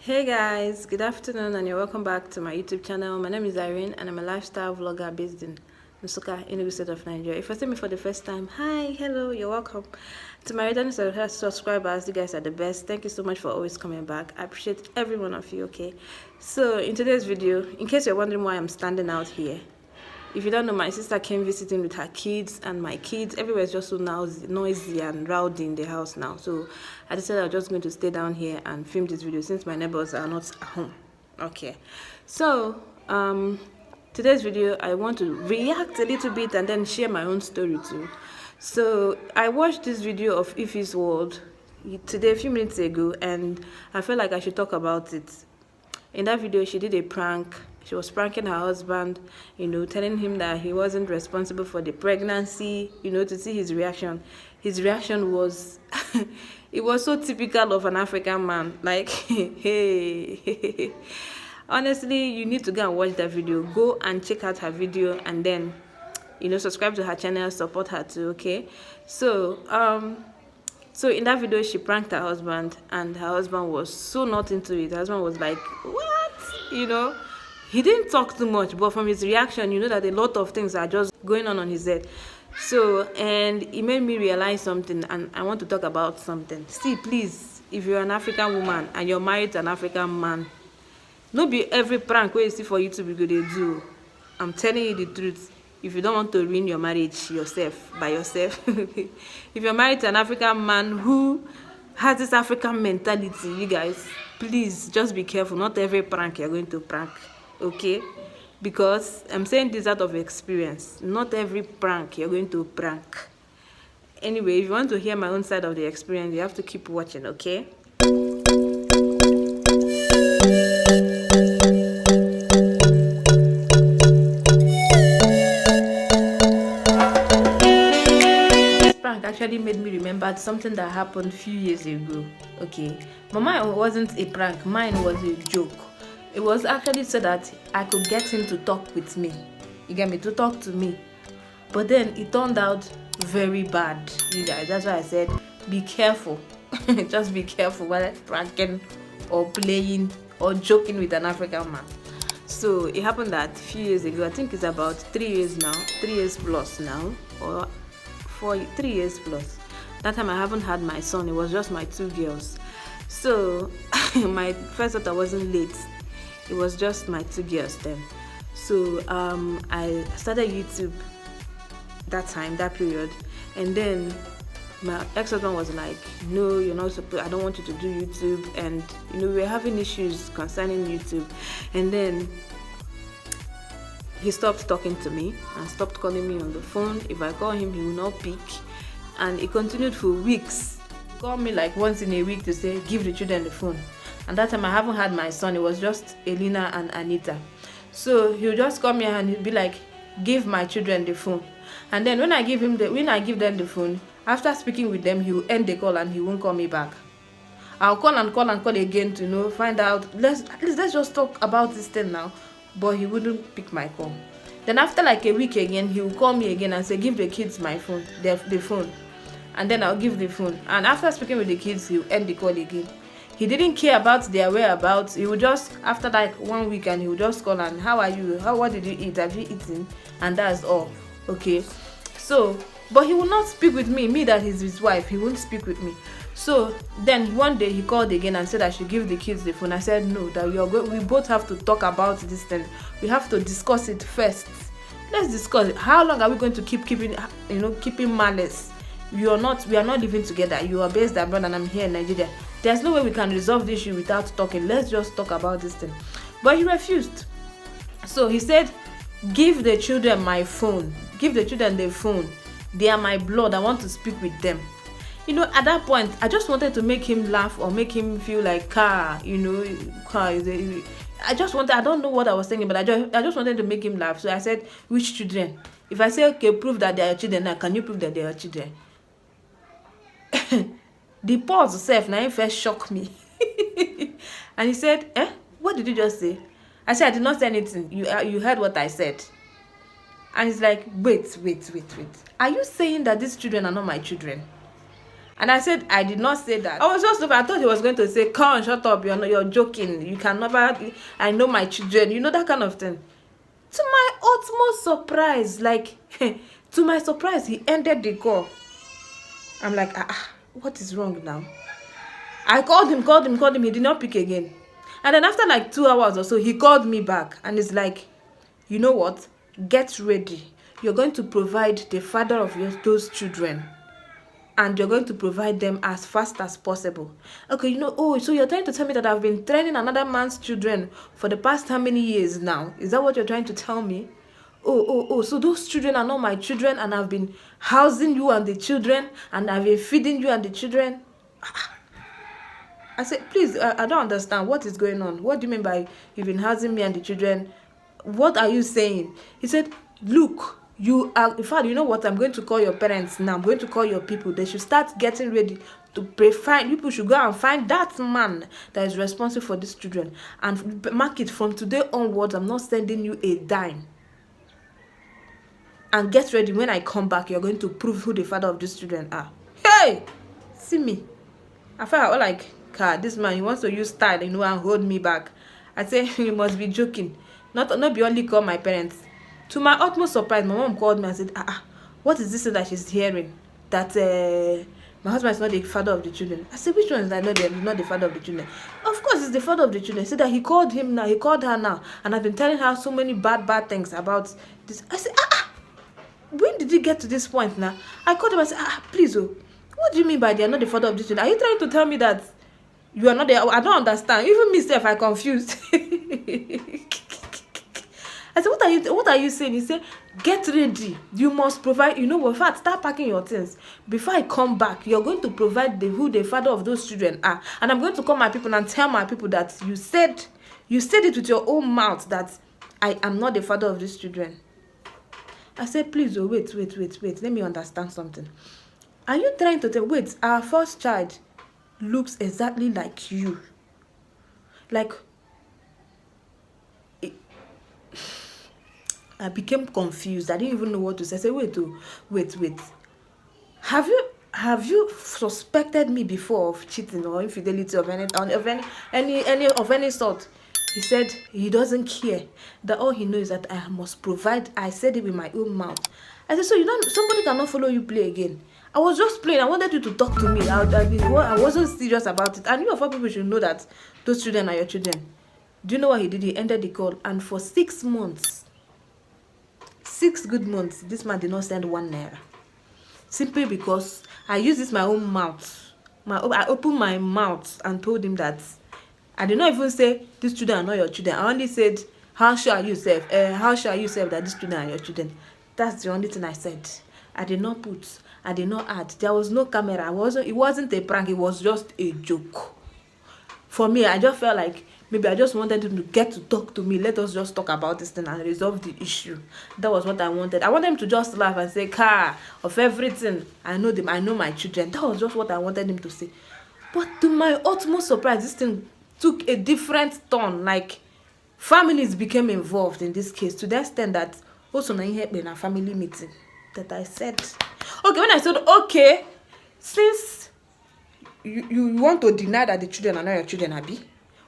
Hey guys, good afternoon and you're welcome back to my YouTube channel. My name is Irene and I'm a lifestyle vlogger based in Nsukka, in the state of Nigeria. If you see me for the first time, hi, hello, you're welcome. To my returning subscribers, you guys are the best. Thank you so much for always coming back. I appreciate every one of you, okay? So in today's video, in case you're wondering why I'm standing out here, if you don't know, my sister came visiting with her kids and my kids. Everywhere is just so noisy and rowdy in the house now. So I decided I was just going to stay down here and film this video since my neighbors are not at home. Okay. So today's video, I want to react a little bit and then share my own story too. So I watched this video of Ife's World today a few minutes ago and I felt like I should talk about it. In that video, she did a prank. She was pranking her husband, telling him that he wasn't responsible for the pregnancy, to see his reaction. His reaction was, it was so typical of an African man. Like, hey, honestly, you need to go and watch that video. Go and check out her video and then, subscribe to her channel, support her too, okay? So in that video, she pranked her husband, and her husband was so not into it. Her husband was like, what? He didn't talk too much, but from his reaction, you know that a lot of things are just going on his head. So, and it made me realize something, and I want to talk about something. See, please, if you're an African woman and you're married to an African man, no be every prank where you see for YouTube you go dey do. I'm telling you the truth. If you don't want to ruin your marriage by yourself, if you're married to an African man who has this African mentality, you guys, please just be careful. Not every prank you're going to prank, okay? Because I'm saying this out of experience. Not every prank you're going to prank. Anyway, if you want to hear my own side of the experience, you have to keep watching, okay? Actually made me remember something that happened a few years ago. Okay, but mine wasn't a prank, mine was a joke. It was actually so that I could get him to talk with me. You get me, to talk to me. But then it turned out very bad, you guys. That's why I said be careful. Just be careful while pranking or playing or joking with an African man. So it happened that a few years ago. I think it's about 3 years now, 3 years plus now, or for 3 years plus. That time I haven't had my son. It was just my 2 girls. So my first daughter wasn't late. It was just my 2 girls then. So I started YouTube that period, and then my ex-husband was like, no, you're not supposed, I don't want you to do YouTube. And we were having issues concerning YouTube, and then he stopped talking to me and stopped calling me on the phone. If I call him, he will not pick. And it continued for weeks. He called me like once in a week to say, give the children the phone. And that time I haven't had my son. It was just Elena and Anita. So he'll just call me and he'll be like, give my children the phone. And then when I give them the phone, after speaking with them, he will end the call and he won't call me back. I'll call again to find out. Let's just talk about this thing now. But he wouldn't pick my call. Then after like a week again, he will call me again and say, give the kids my phone, the phone. And then I'll give the phone. And after speaking with the kids, he'll end the call again. He didn't care about their whereabouts. He would just, after like 1 week, and he would just call and, how are you? What did you eat? Have you eaten? And that's all. Okay. So, but he will not speak with me that he's his wife. He won't speak with me. So then one day he called again and said I should give the kids the phone. I said no, that we both have to talk about this thing. We have to discuss it first. Let's discuss it. How long are we going to keeping malice? We are not living together. You are based abroad and I'm here in Nigeria. There's no way we can resolve the issue without talking. Let's just talk about this thing. But he refused. So he said, give the children my phone. Give the children the phone. They are my blood. I want to speak with them. At that point, I just wanted to make him laugh or make him feel like car is I don't know what I was thinking, but I just wanted to make him laugh. So I said, which children? If I say, okay, prove that they are children, now can you prove that they are children? The pause itself now first shocked me. And he said, what did you just say? I said, I did not say anything. You heard what I said. And he's like, wait. Are you saying that these children are not my children? And I said, I did not say that. I was just I thought he was going to say, come on, shut up, you're joking. You can never, I know my children, that kind of thing. To my utmost surprise, like, to my surprise, he ended the call. I'm like, what is wrong now? I called him, he did not pick again. And then after like 2 hours or so, he called me back and it's like, you know what? Get ready. You're going to provide the father of those children. And you're going to provide them as fast as possible. Okay, so you're trying to tell me that I've been training another man's children for the past how many years now? Is that what you're trying to tell me? So those children are not my children and I've been housing you and the children and I've been feeding you and the children? I said, please, I don't understand. What is going on? What do you mean by you've been housing me and the children? What are you saying? He said, look, you are, in fact, you know what? I'm going to call your parents now. I'm going to call your people. They should start getting ready to people should go and find that man that is responsible for these children and mark it from today onwards. I'm not sending you a dime. And get ready, when I come back, you're going to prove who the father of these children are. Hey! See me. I felt like, God, this man, he wants to use style, and hold me back. I say, you must be joking. Not be only call my parents. To my utmost surprise, my mom called me and said, what is this that she's hearing? That my husband is not the father of the children. I said, which one is that? Not the father of the children. Of course, it's the father of the children. He said that he called him now. He called her now. And I've been telling her so many bad things about this. I said, when did you get to this point now? I called him and said, please, what do you mean by they are not the father of the children? Are you trying to tell me that you are not there? I don't understand. Even myself, I confused. I said, what are you saying? He said, get ready. You must provide, in fact, start packing your things. Before I come back, you're going to provide who the father of those children are. And I'm going to call my people and tell my people that you said it with your own mouth that I am not the father of these children. I said, please, wait. Let me understand something. Are you trying to tell, wait, our first child looks exactly like you. Like, I became confused. I didn't even know what to say. I said, wait. Have you suspected me before of cheating or infidelity of any sort? He said he doesn't care. That all he knows is that I must provide. I said it with my own mouth. I said, so somebody cannot follow you play again. I was just playing. I wanted you to talk to me. I wasn't serious about it. And you of all people should know that those children are your children. Do you know what he did? He ended the call. And for 6 months, 6 good months, this man did not send 1 naira. Simply because I used this my own mouth. I opened my mouth and told him that I did not even say these children are not your children. I only said, how sure are you, self? How sure are you, self, that these children are your children? That's the only thing I said. I did not add. There was no camera. It wasn't a prank. It was just a joke. For me, I just felt like maybe I just wanted him to get to talk to me. Let us just talk about this thing and resolve the issue. That was what I wanted. I wanted him to just laugh and say, of everything, I know them. I know my children. That was just what I wanted him to say. But to my utmost surprise, this thing took a different turn. Like, families became involved in this case to the extent that also in a family meeting that I said, okay, when I said, okay, since you want to deny that the children are not your children, Abi,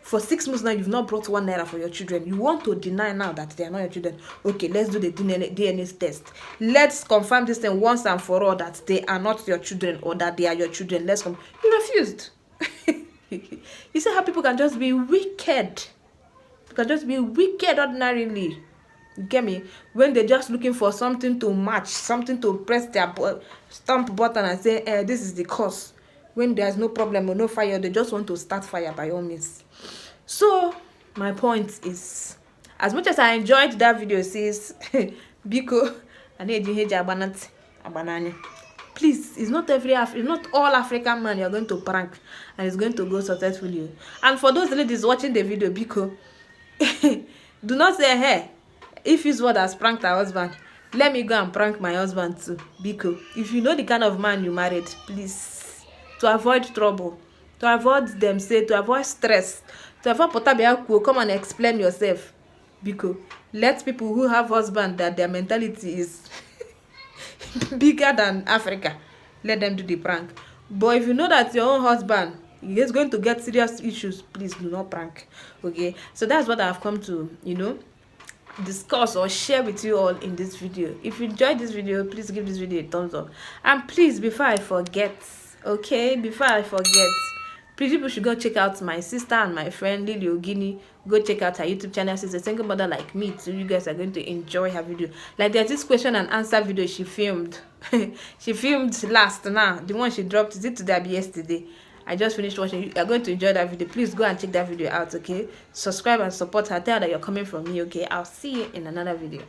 for 6 months now you've not brought 1 naira for your children, you want to deny now that they are not your children, okay, let's do the DNA test. Let's confirm this thing once and for all that they are not your children or that they are your children. You refused. You see how people can just be wicked. You can just be wicked ordinarily. You get me? When they're just looking for something to match, something to press their stamp button and say, this is the cause. When there's no problem or no fire, they just want to start fire by all means. So, my point is, as much as I enjoyed that video, sis, Biko, please, it's not all African man you're going to prank and it's going to go successfully. And for those ladies watching the video, Biko, do not say, hey, if his word has pranked her husband, let me go and prank my husband too. Biko, if you know the kind of man you married, please, to avoid trouble, to avoid to avoid stress, to avoid potabiaku, come and explain yourself. Biko, let people who have husband that their mentality is bigger than Africa, let them do the prank. But if you know that your own husband is going to get serious issues, please do not prank. Okay, so that's what I've come to, discuss or share with you all in this video. If you enjoyed this video, please give this video a thumbs up. And please, before I forget, okay, please, people should go check out my sister and my friend Lily Ogini. Go check out her YouTube channel. She's a single mother like me too. You guys are going to enjoy her video. Like, there's this question and answer video she filmed. She filmed last now. The one she dropped, is it today or yesterday? I just finished watching. You are going to enjoy that video. Please go and check that video out, okay? Subscribe and support her. Tell her that you're coming from me, okay? I'll see you in another video.